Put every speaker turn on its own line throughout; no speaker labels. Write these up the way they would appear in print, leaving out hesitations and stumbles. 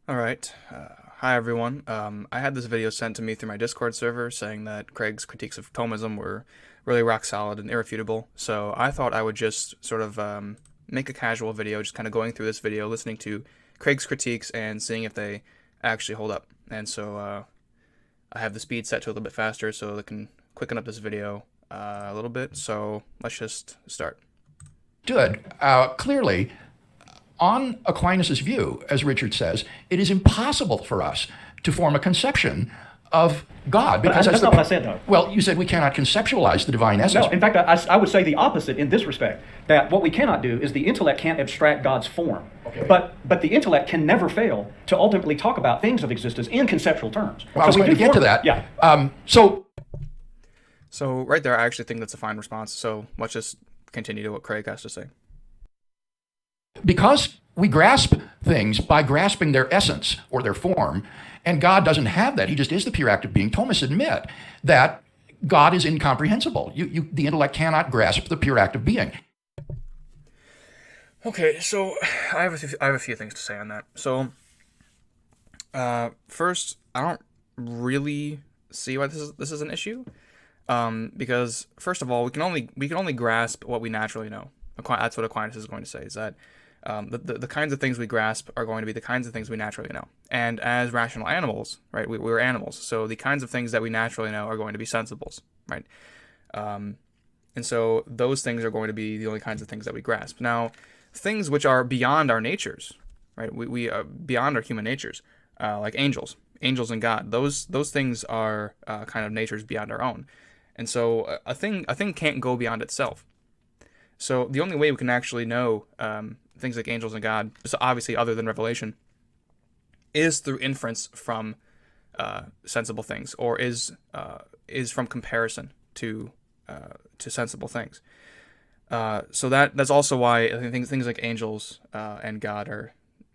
All right. Hi, everyone. I had this video sent to me through my Discord server saying that Craig's critiques of Thomism were really rock solid and irrefutable. So I thought I would just sort of make a casual video, just kind of going through this video, listening to Craig's critiques and seeing if they actually hold up. And so I have the speed set to a little bit faster so it can quicken up this video a little bit. So let's just start.
Good. Clearly, on Aquinas' view, as Richard says, it is impossible for us to form a conception of God.
But that's not what I said, though.
Well, you said we cannot conceptualize the divine essence.
No, in fact, I would say the opposite in this respect, that what we cannot do is the intellect can't abstract God's form.
Okay.
But the intellect can never fail to ultimately talk about things of existence in conceptual terms.
Well, I was going to get to that.
Yeah.
So right there, I actually think that's a fine response. So let's just continue to what Craig has to say.
Because we grasp things by grasping their essence or their form, and God doesn't have that. He just is the pure active being. Thomists admit that God is incomprehensible. The intellect cannot grasp the pure active being.
Okay, so I have a few things to say on that. So first, I don't really see why this is an issue. Because first of all, we can only grasp what we naturally know. That's what Aquinas is going to say, is that the kinds of things we grasp are going to be the kinds of things we naturally know. And as rational animals, right, we're animals, so the kinds of things that we naturally know are going to be sensibles, right? And so those things are going to be the only kinds of things that we grasp. Now, things which are beyond our natures, right, we are beyond our human natures, like angels and God, those things are kind of natures beyond our own. And so a thing can't go beyond itself. So the only way we can actually know things like angels and God, so obviously other than revelation, is through inference from sensible things, or is from comparison to sensible things. So that's also why I think things like angels and God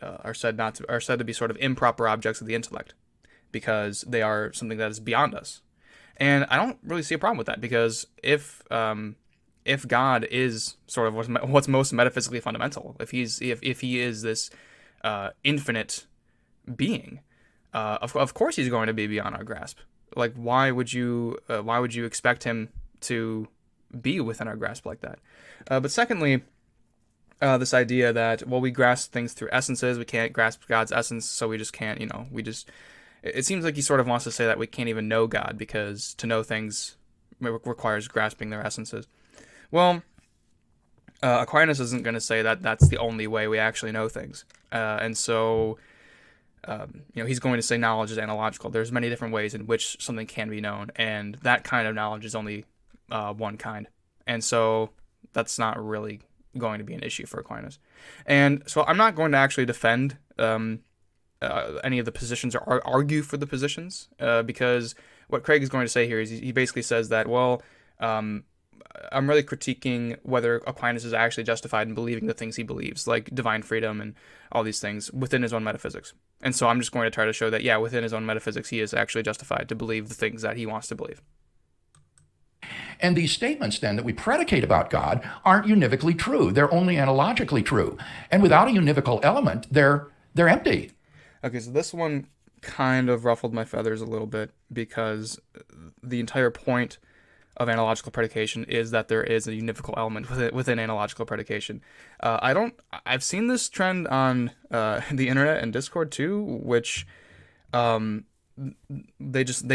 are said to be sort of improper objects of the intellect, because they are something that is beyond us. And I don't really see a problem with that, because if God is sort of what's most metaphysically fundamental, if he is this infinite being, of course he's going to be beyond our grasp. Like, why would you expect him to be within our grasp like that? But secondly, this idea that, well, we grasp things through essences, we can't grasp God's essence, so we just can't, it seems like he sort of wants to say that we can't even know God, because to know things requires grasping their essences. Well, Aquinas isn't going to say that that's the only way we actually know things. And so, he's going to say knowledge is analogical. There's many different ways in which something can be known, and that kind of knowledge is only one kind. And so that's not really going to be an issue for Aquinas. And so I'm not going to actually defend any of the positions or argue for the positions, because what Craig is going to say here is he basically says that, well, I'm really critiquing whether Aquinas is actually justified in believing the things he believes, like divine freedom and all these things, within his own metaphysics. And so I'm just going to try to show that, yeah, within his own metaphysics, he is actually justified to believe the things that he wants to believe.
And these statements, then, that we predicate about God aren't univocally true. They're only analogically true. And without a univocal element, they're empty.
Okay, so this one kind of ruffled my feathers a little bit, because the entire point of analogical predication is that there is a univocal element within analogical predication. I've seen this trend on the internet and Discord too, which they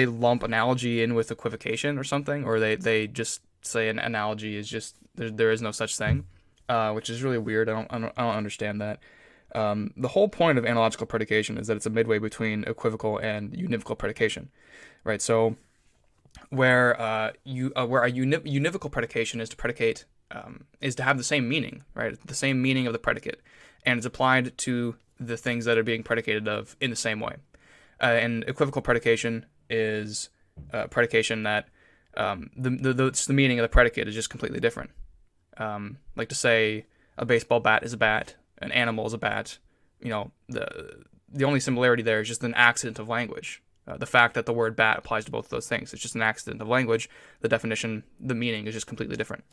lump analogy in with equivocation or something, or they just say an analogy is just there is no such thing, which is really weird. I don't understand that. The whole point of analogical predication is that it's a midway between equivocal and univocal predication, right? So where a univocal predication is to predicate, is to have the same meaning, right? The same meaning of the predicate, and it's applied to the things that are being predicated of in the same way. And equivocal predication is predication that the meaning of the predicate is just completely different. Like to say a baseball bat is a bat, an animal is a bat. The only similarity there is just an accident of language. The fact that the word bat applies to both of those things, it's just an accident of language. The definition, the meaning is just completely different.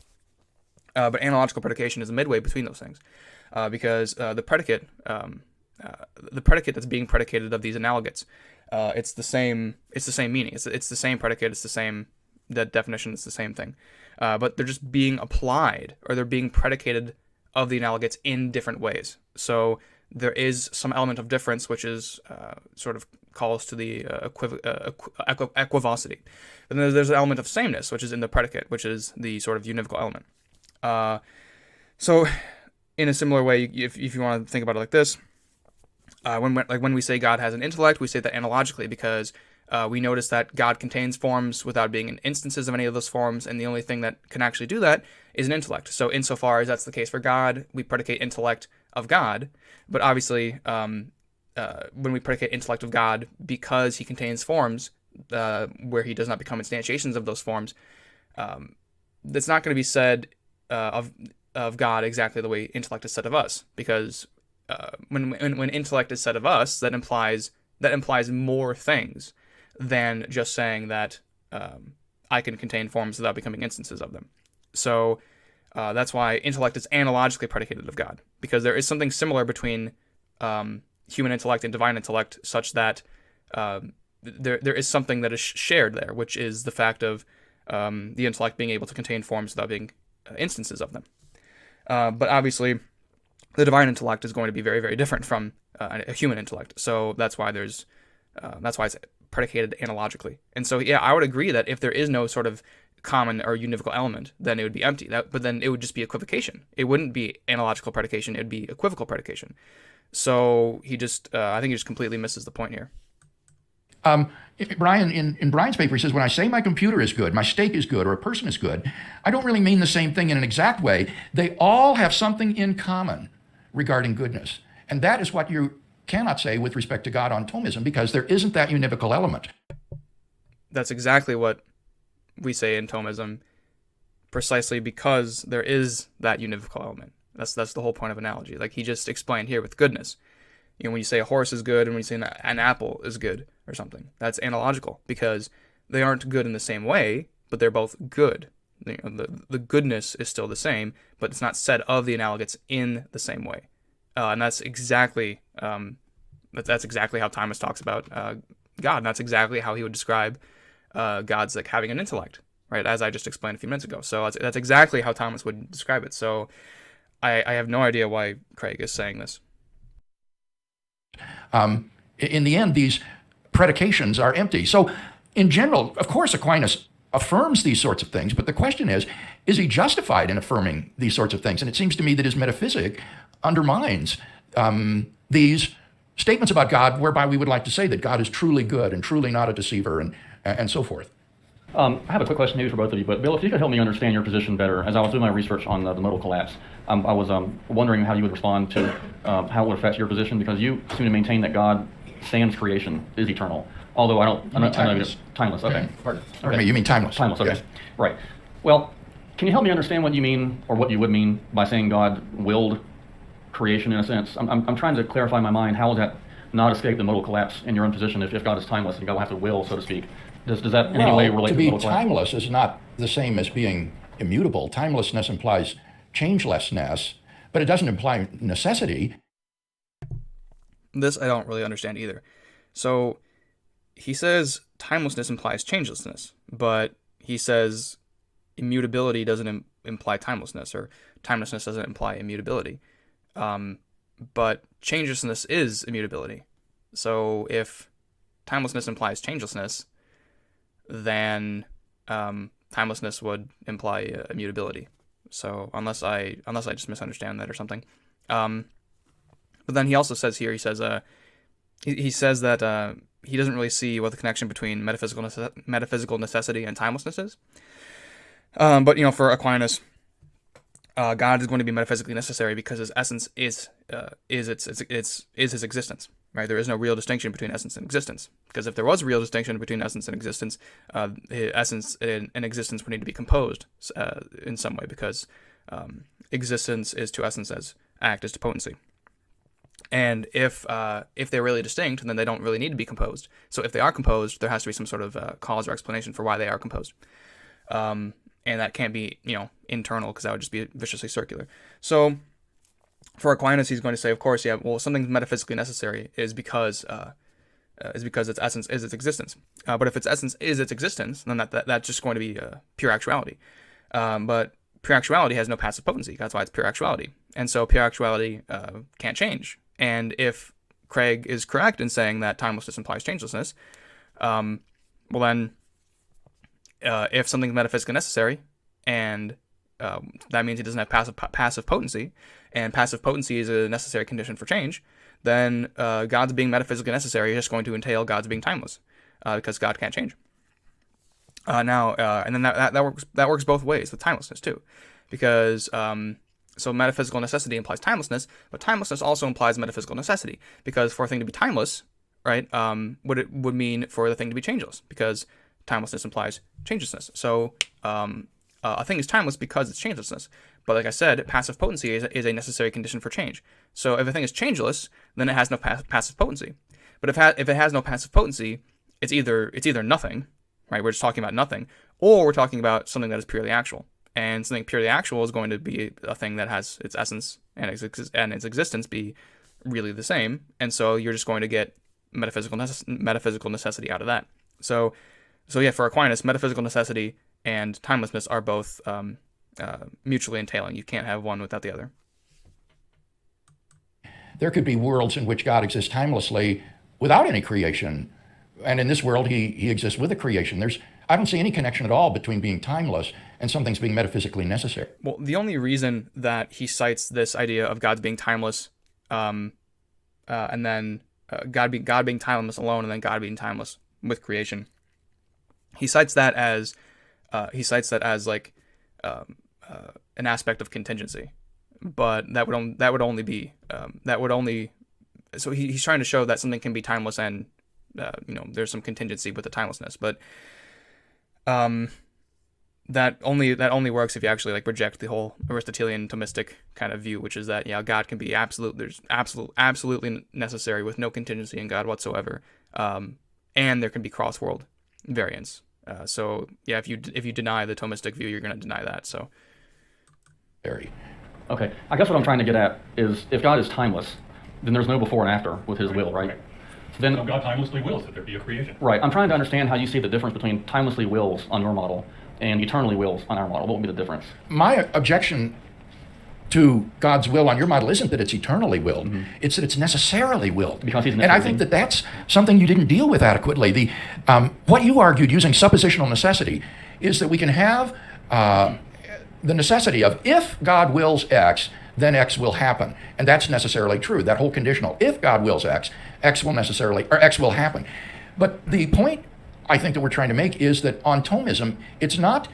But analogical predication is a midway between those things, because the predicate, the predicate that's being predicated of these analogates. It's the same meaning. It's the same predicate. It's the same, that definition. It's the same thing. But they're just being applied, or they're being predicated of the analogates in different ways. So there is some element of difference, which is sort of calls to the equivocity. And then there's an element of sameness, which is in the predicate, which is the sort of univocal element. So in a similar way, if you want to think about it like this, when we say God has an intellect, we say that analogically, because we notice that God contains forms without being in instances of any of those forms, and the only thing that can actually do that is an intellect. So insofar as that's the case for God, we predicate intellect of God, but obviously when we predicate intellect of God because he contains forms where he does not become instantiations of those forms, that's not going to be said of God exactly the way intellect is said of us, because when intellect is said of us, that implies more things than just saying that I can contain forms without becoming instances of them. So that's why intellect is analogically predicated of God, because there is something similar between human intellect and divine intellect, such that there is something that is shared there, which is the fact of the intellect being able to contain forms without being instances of them. But obviously, the divine intellect is going to be very, very different from a human intellect. So that's why it's predicated analogically. And so, yeah, I would agree that if there is no sort of common or univocal element, then it would be empty. But then it would just be equivocation. It wouldn't be analogical predication. It would be equivocal predication. So I think he just completely misses the point here.
Brian, in Brian's paper, he says, when I say my computer is good, my steak is good, or a person is good, I don't really mean the same thing in an exact way. They all have something in common regarding goodness. And that is what you cannot say with respect to God on Thomism, because there isn't that univocal element.
That's exactly what we say in Thomism, precisely because there is that univocal element. That's the whole point of analogy. Like he just explained here with goodness. You know, when you say a horse is good and when you say an apple is good or something, that's analogical, because they aren't good in the same way, but they're both good. You know, the goodness is still the same, but it's not said of the analogates in the same way. And that's exactly how Thomas talks about God, and that's exactly how he would describe God's like having an intellect, right? As I just explained a few minutes ago. So that's exactly how Thomas would describe it. So I have no idea why Craig is saying this.
In the end, these predications are empty. So in general, of course, Aquinas affirms these sorts of things, but the question is he justified in affirming these sorts of things? And it seems to me that his metaphysic undermines these statements about God, whereby we would like to say that God is truly good and truly not a deceiver and so forth.
I have a quick question here for both of you, but Bill, if you could help me understand your position better. As I was doing my research on the modal collapse, I was wondering how you would respond to how it would affect your position, because you seem to maintain that God sans creation is eternal. Although I know
timeless.
Timeless, okay.
Pardon.
Okay.
You mean timeless.
Timeless, okay.
Yes.
Right. Well, can you help me understand what you mean, or what you would mean by saying God willed creation in a sense? I'm trying to clarify in my mind, how will that not escape the modal collapse in your own position if God is timeless and God will have to will, so to speak? Does that in any way relate to the modal collapse?
To be timeless is not the same as being immutable. Timelessness implies changelessness, but it doesn't imply necessity.
This I don't really understand either. So he says timelessness implies changelessness, but he says immutability doesn't imply timelessness, or timelessness doesn't imply immutability. But changelessness is immutability. So if timelessness implies changelessness, then timelessness would imply immutability. So unless I just misunderstand that or something. But then he also says here, he says that he doesn't really see what the connection between metaphysical necessity and timelessness is. But for Aquinas, God is going to be metaphysically necessary because his essence is his existence. Right? There is no real distinction between essence and existence, because if there was a real distinction between essence and existence, essence and existence would need to be composed in some way, because existence is to essence as act is to potency. And if they're really distinct, then they don't really need to be composed. So if they are composed, there has to be some sort of cause or explanation for why they are composed. And that can't be internal, because that would just be viciously circular. So For Aquinas, he's going to say, of course, yeah, well, something's metaphysically necessary is because its essence is its existence. But if its essence is its existence, then that's just going to be pure actuality. But pure actuality has no passive potency. That's why it's pure actuality. And so pure actuality can't change. And if Craig is correct in saying that timelessness implies changelessness, well then, if something's metaphysically necessary, and that means it doesn't have passive potency, and passive potency is a necessary condition for change, then God's being metaphysically necessary is just going to entail God's being timeless, because God can't change. And then that works both ways with timelessness too, because so metaphysical necessity implies timelessness, but timelessness also implies metaphysical necessity, because for a thing to be timeless, right, it would mean for the thing to be changeless, because timelessness implies changelessness. So a thing is timeless because it's changelessness. But like I said, passive potency is a necessary condition for change. So if a thing is changeless, then it has no passive potency. But if it has no passive potency, it's either nothing, right? We're just talking about nothing, or we're talking about something that is purely actual. And something purely actual is going to be a thing that has its essence and its existence be really the same. And so you're just going to get metaphysical necessity out of that. So yeah, for Aquinas, metaphysical necessity and timelessness are both mutually entailing. You can't have one without the other.
There could be worlds in which God exists timelessly without any creation. And in this world, he exists with a creation. I don't see any connection at all between being timeless and something's being metaphysically necessary.
Well, the only reason that he cites this idea of God's being timeless, and then God being timeless alone, and then God being timeless with creation, he cites that as like an aspect of contingency, but that would only be so he's trying to show that something can be timeless and there's some contingency with the timelessness, but that only works if you actually like reject the whole Aristotelian Thomistic kind of view, which is that God can be absolutely necessary with no contingency in God whatsoever, and there can be cross-world variance. So yeah, if you deny the Thomistic view, you're going to deny that. So
Very.
Okay, I guess what I'm trying to get at is if God is timeless, then there's no before and after with his will, right? So then
God timelessly wills that there be a creation.
Right. I'm trying to understand how you see the difference between timelessly wills on your model and eternally wills on our model. What would be the difference?
My objection to God's will on your model isn't that it's eternally willed. Mm-hmm. It's that it's necessarily willed.
Because he's
and I think that that's something you didn't deal with adequately. What you argued using suppositional necessity is that we can have the necessity of if God wills X, then X will happen. And that's necessarily true, that whole conditional. If God wills X, X will happen. But the point I think that we're trying to make is that on Thomism, it's not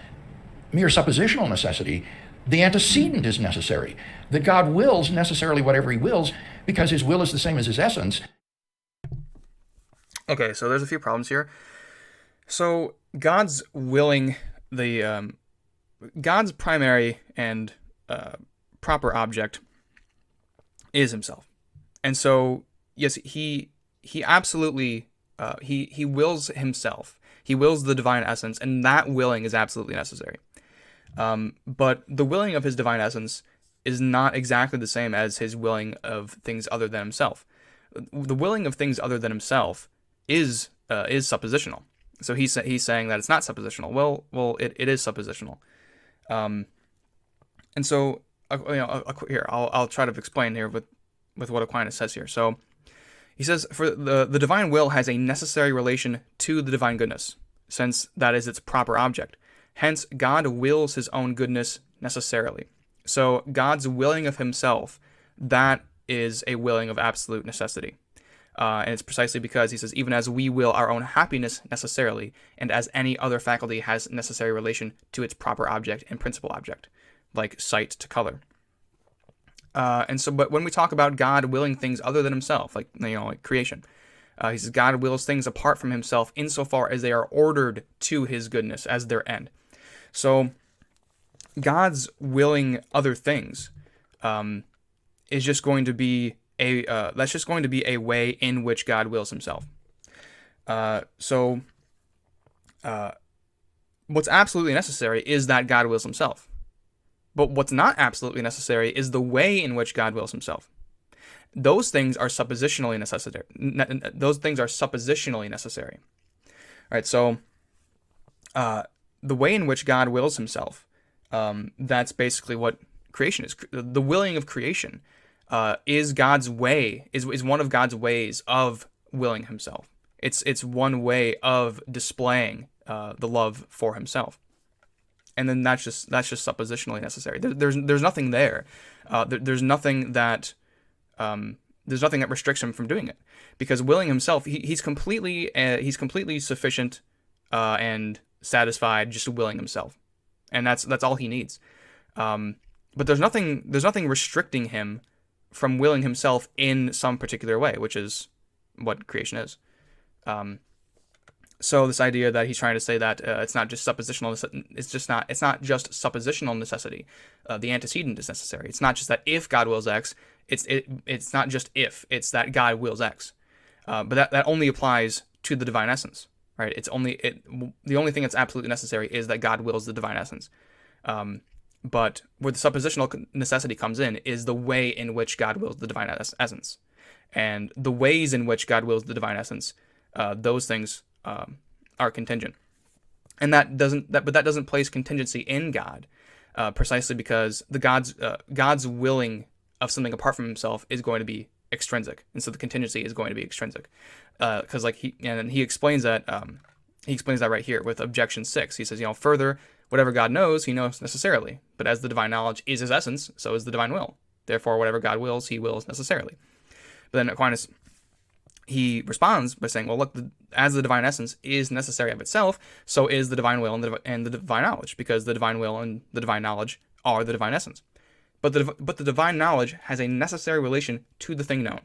mere suppositional necessity. The antecedent is necessary. That God wills necessarily whatever he wills because his will is the same as his essence.
Okay, so there's a few problems here. So God's willing God's primary and proper object is himself. And so, yes, he absolutely, he wills himself. He wills the divine essence, and that willing is absolutely necessary. But the willing of his divine essence is not exactly the same as his willing of things other than himself. The willing of things other than himself is suppositional. So he's saying that it's not suppositional. Well, it is suppositional. And so here I'll try to explain here with what Aquinas says here. So he says, for the divine will has a necessary relation to the divine goodness, since that is its proper object. Hence, God wills his own goodness necessarily. So God's willing of himself, that is a willing of absolute necessity. And it's precisely because he says, even as we will our own happiness necessarily, and as any other faculty has necessary relation to its proper object and principal object, like sight to color. But when we talk about God willing things other than himself, like creation, he says God wills things apart from himself insofar as they are ordered to his goodness as their end. So God's willing other things is just going to be that's just going to be a way in which God wills himself. What's absolutely necessary is that God wills himself. But what's not absolutely necessary is the way in which God wills himself. Those things are suppositionally necessary. Those things are suppositionally necessary. All right, so the way in which God wills himself, that's basically what creation is. The willing of creation is God's way, is one of God's ways of willing himself. It's one way of displaying the love for himself. And then that's just suppositionally necessary. There's nothing there. There's nothing that restricts him from doing it, because willing himself, he's completely sufficient and satisfied just willing himself, and that's all he needs. But there's nothing restricting him from willing himself in some particular way, which is what creation is. So this idea that he's trying to say that it's not just suppositional, it's not just suppositional necessity. The antecedent is necessary. It's not just that if God wills X, it's not just if, it's that God wills X. But that only applies to the divine essence, right? The only thing that's absolutely necessary is that God wills the divine essence. But where the suppositional necessity comes in is the way in which God wills the divine essence, and the ways in which God wills the divine essence. Those things are contingent, and that doesn't place contingency in God, precisely because God's willing of something apart from himself is going to be extrinsic, and so the contingency is going to be extrinsic, because he explains that right here with objection 6. He says, further, whatever God knows, he knows necessarily, but as the divine knowledge is his essence, so is the divine will. Therefore, whatever God wills, he wills necessarily. But then Aquinas, he responds by saying, well, look, as the divine essence is necessary of itself, so is the divine will and the divine knowledge, because the divine will and the divine knowledge are the divine essence. But the divine knowledge has a necessary relation to the thing known,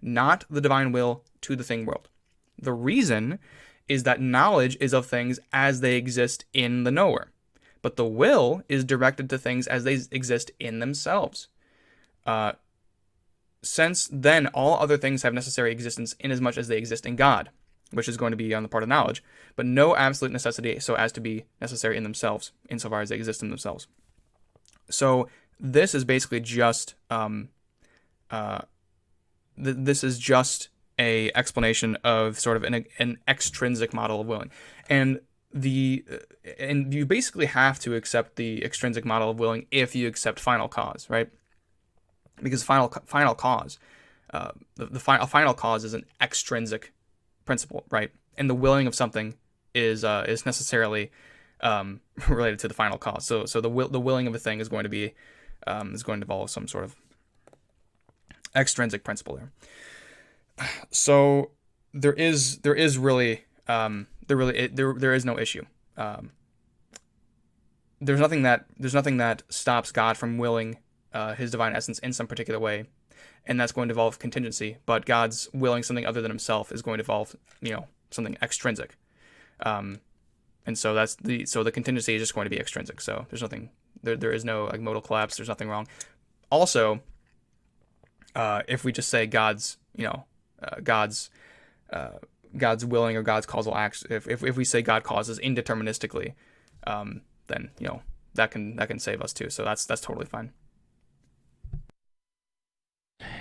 not the divine will to the thing willed. The reason is that knowledge is of things as they exist in the knower, but the will is directed to things as they exist in themselves. Since then, all other things have necessary existence inasmuch as they exist in God, which is going to be on the part of knowledge, but no absolute necessity so as to be necessary in themselves, insofar as they exist in themselves. So this is basically just this is just a explanation of sort of an extrinsic model of willing, and you basically have to accept the extrinsic model of willing if you accept final cause, right? Because final cause, a final cause is an extrinsic principle, right? And the willing of something is necessarily related to the final cause. So the willing of a thing is going to involve some sort of extrinsic principle there. So there is really there is no issue. There's nothing that stops God from willing his divine essence in some particular way, and that's going to involve contingency. But God's willing something other than himself is going to involve something extrinsic, and so the contingency is just going to be extrinsic. So there's nothing there is no modal collapse. There's nothing wrong. Also, if we just say God's willing or God's causal acts, if we say God causes indeterministically, then that can save us too. So that's totally fine.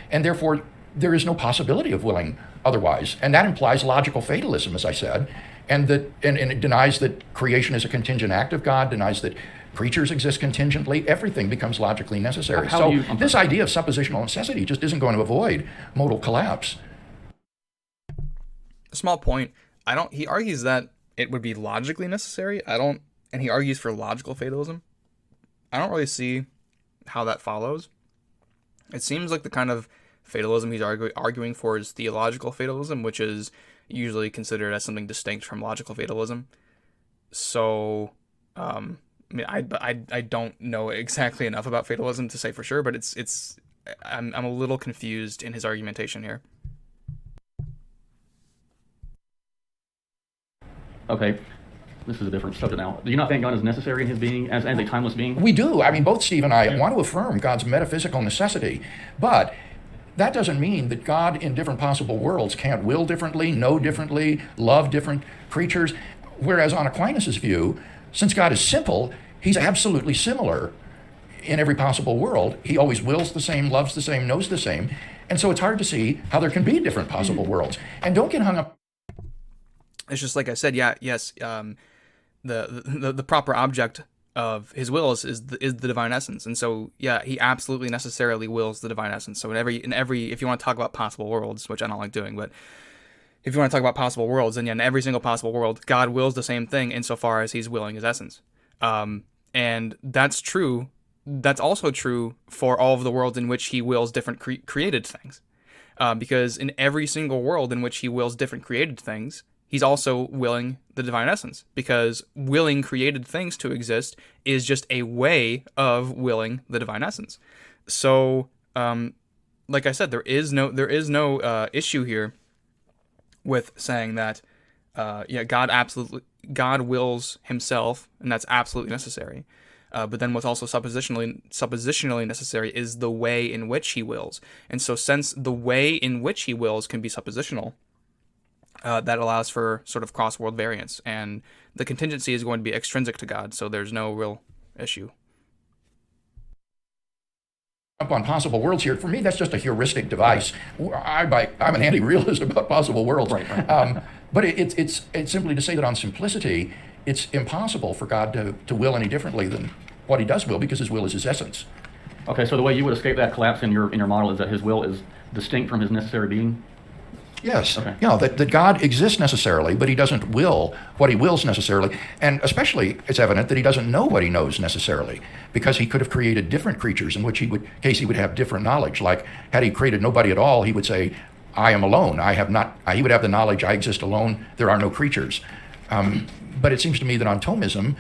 And therefore, there is no possibility of willing otherwise. And that implies logical fatalism, as I said, and it denies that creation is a contingent act of God, denies that creatures exist contingently. Everything becomes logically necessary. This idea of suppositional necessity just isn't going to avoid modal collapse.
A small point. He argues that it would be logically necessary. And he argues for logical fatalism. I don't really see how that follows. It seems like the kind of fatalism he's arguing for is theological fatalism, which is usually considered as something distinct from logical fatalism. So, I don't know exactly enough about fatalism to say for sure, but I'm a little confused in his argumentation here.
Okay, this is a different subject now. Do you not think God is necessary in his being as a timeless being?
We do. I mean, both Steve and I want to affirm God's metaphysical necessity, but that doesn't mean that God in different possible worlds can't will differently, know differently, love different creatures, whereas on Aquinas' view, since God is simple, he's absolutely similar in every possible world. He always wills the same, loves the same, knows the same. And so it's hard to see how there can be different possible worlds. And don't get hung up.
It's just like I said, yeah, yes. The proper object of his will is the divine essence, and so yeah, he absolutely necessarily wills the divine essence. So in every if you want to talk about possible worlds, which I don't like doing, but if you want to talk about possible worlds, then yeah, in every single possible world, God wills the same thing insofar as he's willing his essence. And that's true. That's also true for all of the worlds in which he wills different created things. Because in every single world in which he wills different created things, he's also willing the divine essence. Because willing created things to exist is just a way of willing the divine essence. So, like I said, there is no issue here with saying that, God wills himself, and that's absolutely necessary. But then what's also suppositionally necessary is the way in which he wills. And so since the way in which he wills can be suppositional, that allows for sort of cross-world variance. And the contingency is going to be extrinsic to God, so there's no real issue.
Up on possible worlds here. For me, that's just a heuristic device. I'm an anti-realist about possible worlds.
Right.
But it's simply to say that on simplicity, it's impossible for God to will any differently than what he does will, because his will is his essence.
Okay, so the way you would escape that collapse in your model is that his will is distinct from his necessary being?
Yes.
Okay.
That God exists necessarily, but he doesn't will what he wills necessarily. And especially, it's evident that he doesn't know what he knows necessarily, because he could have created different creatures in which he would have different knowledge. Like, had he created nobody at all, he would say, I am alone. I have not, he would have the knowledge, I exist alone, there are no creatures. But it seems to me that on Thomism,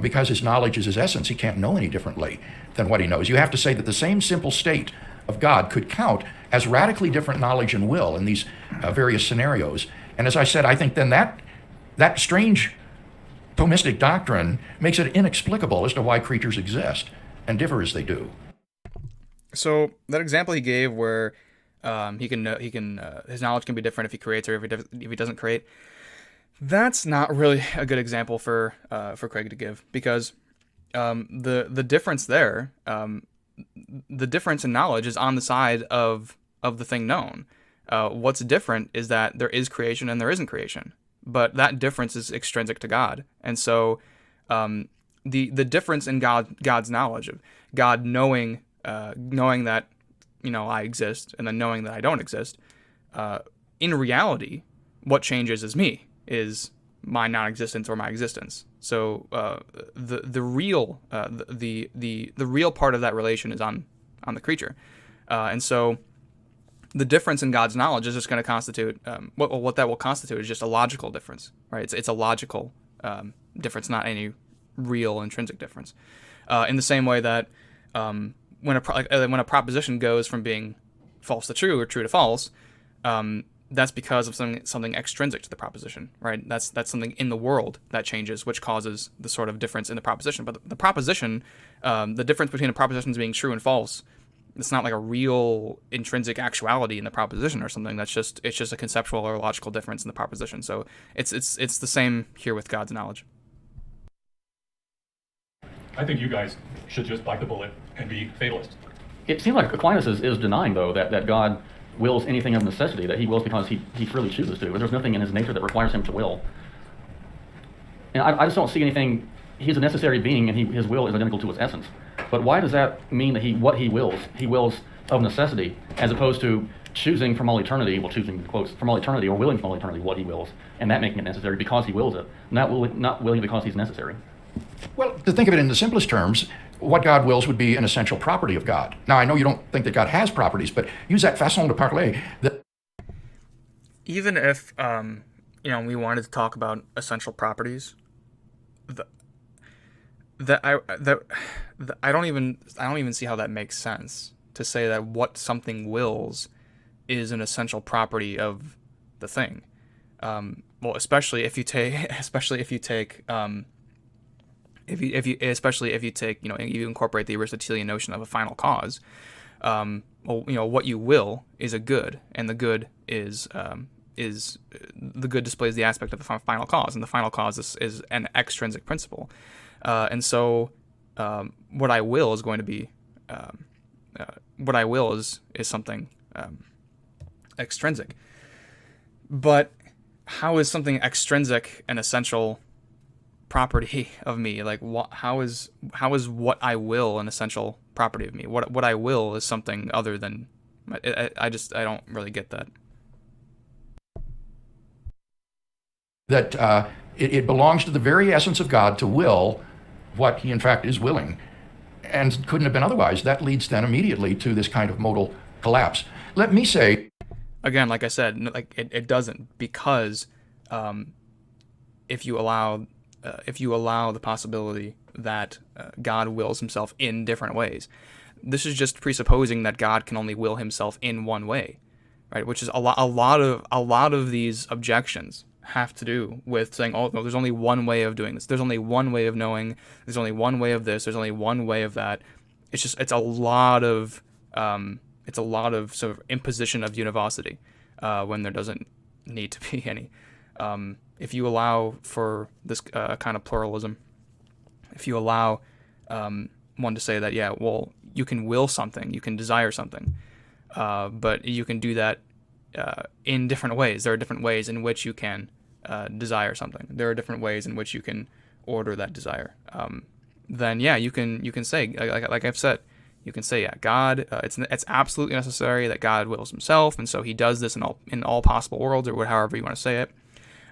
because his knowledge is his essence, he can't know any differently than what he knows. You have to say that the same simple state of God could count as radically different knowledge and will in these various scenarios. And as I said, I think then that strange Thomistic doctrine makes it inexplicable as to why creatures exist and differ as they do.
So that example he gave, where his knowledge can be different if he creates or if he doesn't create, that's not really a good example for Craig to give, because the difference there, the difference in knowledge is on the side of the thing known. What's different is that there is creation and there isn't creation, but that difference is extrinsic to God. And so the difference in God's knowledge, of God knowing that I exist, and then knowing that I don't exist, in reality, what changes is my non-existence or my existence. So the real part of that relation is on the creature, and so the difference in God's knowledge is just going to constitute what that will constitute is just a logical difference, right? It's a logical difference, not any real intrinsic difference. In the same way that when a proposition goes from being false to true or true to false, that's because of something extrinsic to the proposition, right? That's something in the world that changes, which causes the sort of difference in the proposition. But the proposition, the difference between the propositions being true and false, it's not like a real intrinsic actuality in the proposition or something. It's just a conceptual or logical difference in the proposition. So it's the same here with God's knowledge.
I think you guys should just bite the bullet and be fatalists.
It seems like Aquinas is denying, though, that God wills anything of necessity, that he wills because he freely chooses to. There's nothing in his nature that requires him to will. And I just don't see anything. He's a necessary being, and his will is identical to his essence. But why does that mean that he wills of necessity, as opposed to choosing from all eternity, choosing quotes, from all eternity, or willing from all eternity what he wills, and that making it necessary because he wills it, not willing because he's necessary?
Well, to think of it in the simplest terms, what God wills would be an essential property of God. Now, I know you don't think that God has properties, but use that façon de parler.
Even if we wanted to talk about essential properties, I don't even see how that makes sense, to say that what something wills is an essential property of the thing. Especially if you take you incorporate the Aristotelian notion of a final cause. What you will is a good, and the good is the good displays the aspect of the final cause, and the final cause is an extrinsic principle. And so what I will is going to be what I will is something extrinsic. But how is something extrinsic an essential property of me? Like, how is what I will an essential property of me? What I will is something other than. I don't really get that.
That it belongs to the very essence of God to will what he in fact is willing, and couldn't have been otherwise. That leads then immediately to this kind of modal collapse. Let me say,
again, like I said, like it doesn't, because if you allow the possibility that God wills himself in different ways, this is just presupposing that God can only will himself in one way, right? Which is a lot of these objections have to do with saying, oh no, there's only one way of doing this. There's only one way of knowing. There's only one way of this. There's only one way of that. It's a lot of sort of imposition of univocity when there doesn't need to be any. If you allow for this kind of pluralism, if you allow one to say that, yeah, well, you can will something, you can desire something, but you can do that in different ways. There are different ways in which you can desire something. There are different ways in which you can order that desire. Then yeah, you can say, like I've said, you can say, yeah, God, it's absolutely necessary that God wills himself, and so he does this in all possible worlds, or however you want to say it.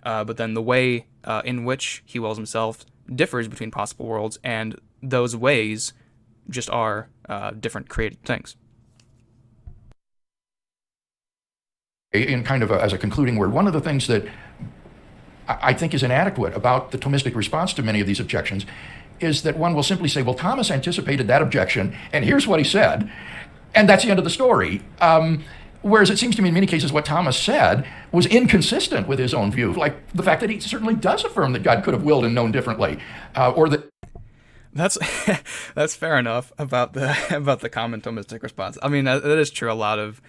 But then the way in which he wills himself differs between possible worlds, and those ways just are different created things.
In kind of as a concluding word, one of the things that I think is inadequate about the Thomistic response to many of these objections is that one will simply say, well, Thomas anticipated that objection, and here's what he said, and that's the end of the story. Whereas it seems to me in many cases what Thomas said was inconsistent with his own view, like the fact that he certainly does affirm that God could have willed and known differently, or that.
That's fair enough about the common Thomistic response. I mean, that is true. A lot of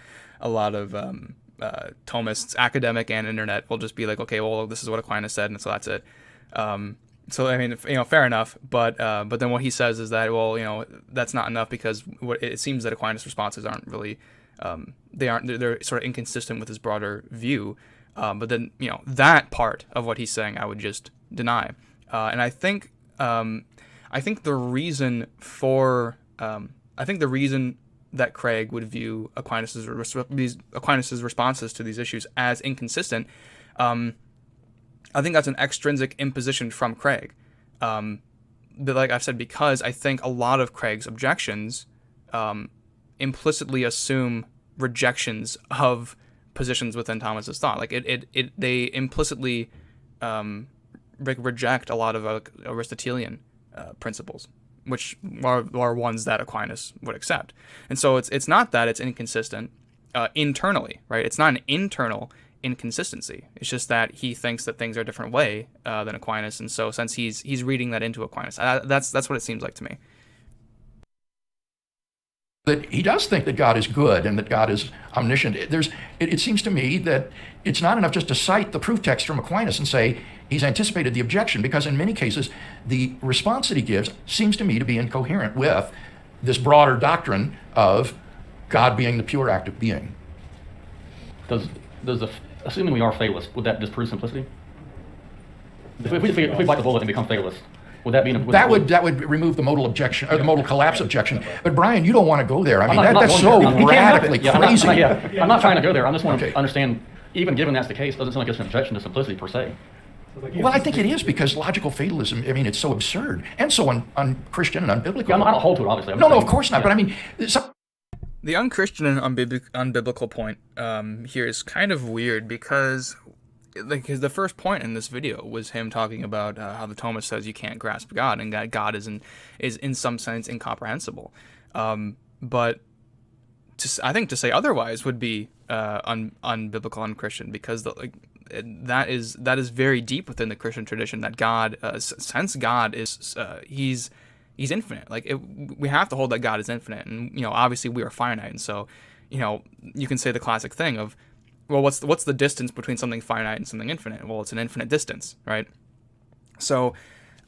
Thomists, academic and internet, will just be like, okay, well, this is what Aquinas said, and so that's it. So I mean, fair enough. But then what he says is that, well, that's not enough, because it seems that Aquinas' responses aren't really, they're sort of inconsistent with his broader view. But then that part of what he's saying, I would just deny. And I think the reason that Craig would view Aquinas' responses to these issues as inconsistent, I think that's an extrinsic imposition from Craig. But like I've said, because I think a lot of Craig's objections implicitly assume rejections of positions within Thomas's thought. Like they implicitly reject a lot of Aristotelian principles, which are ones that Aquinas would accept. And so it's not that it's inconsistent internally, right? It's not an internal inconsistency. It's just that he thinks that things are a different way than Aquinas, and so since he's reading that into Aquinas, that's what it seems like to me.
That he does think that God is good and that God is omniscient. It seems to me that it's not enough just to cite the proof text from Aquinas and say he's anticipated the objection, because in many cases the response that he gives seems to me to be incoherent with this broader doctrine of God being the pure active being.
Assuming we are fatalists, would that disprove simplicity? If we bite the bullet and become fatalists, would that be
that would remove the modal objection, or the modal collapse objection? But Brian, you don't want to go there. I mean, that's so radically crazy.
I'm not trying to go there. I just want to understand. Even given that's the case, doesn't sound like it's an objection to simplicity per se.
Well, I think it is, because logical fatalism, I mean, it's so absurd and so un-Christian and unbiblical.
Yeah, I don't hold to it, obviously.
No, of course not. Yeah. But I mean,
the unchristian and unbiblical point here is kind of weird, because the first point in this video was him talking about how the Thomist says you can't grasp God, and that God is in some sense incomprehensible. But I think to say otherwise would be unbiblical, unchristian, because that is very deep within the Christian tradition, that God, since God is he's infinite. We have to hold that God is infinite, and obviously we are finite, and so you can say the classic thing of, well, what's the distance between something finite and something infinite? Well, it's an infinite distance, right? So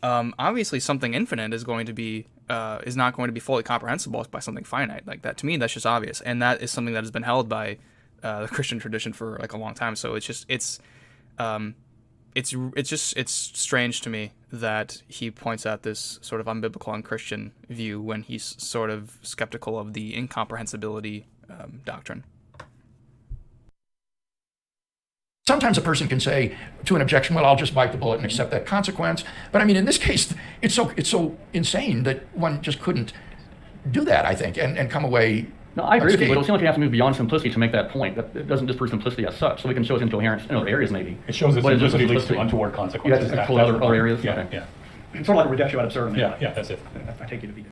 obviously something infinite is going to be is not going to be fully comprehensible by something finite like that. To me, that's just obvious, and that is something that has been held by the Christian tradition for like a long time. So it's strange to me that he points out this sort of unbiblical, unchristian view when he's sort of skeptical of the incomprehensibility doctrine.
Sometimes a person can say to an objection, well, I'll just bite the bullet and accept that consequence. But I mean, in this case, it's so insane that one just couldn't do that, I think, and come away.
No, I agree with you, but it
unscathed.
seems like you have to move simplicity beyond simplicity to make that point. That it doesn't disprove simplicity as such, so we can show its incoherence in other areas maybe.
It shows that
But it's just
simplicity leads to
simplicity.
untoward
You
consequences.
have to pull other areas?
Yeah,
Okay.
yeah,
It's sort of like a reduction ad absurdum.
yeah, that's it.
I take you to be.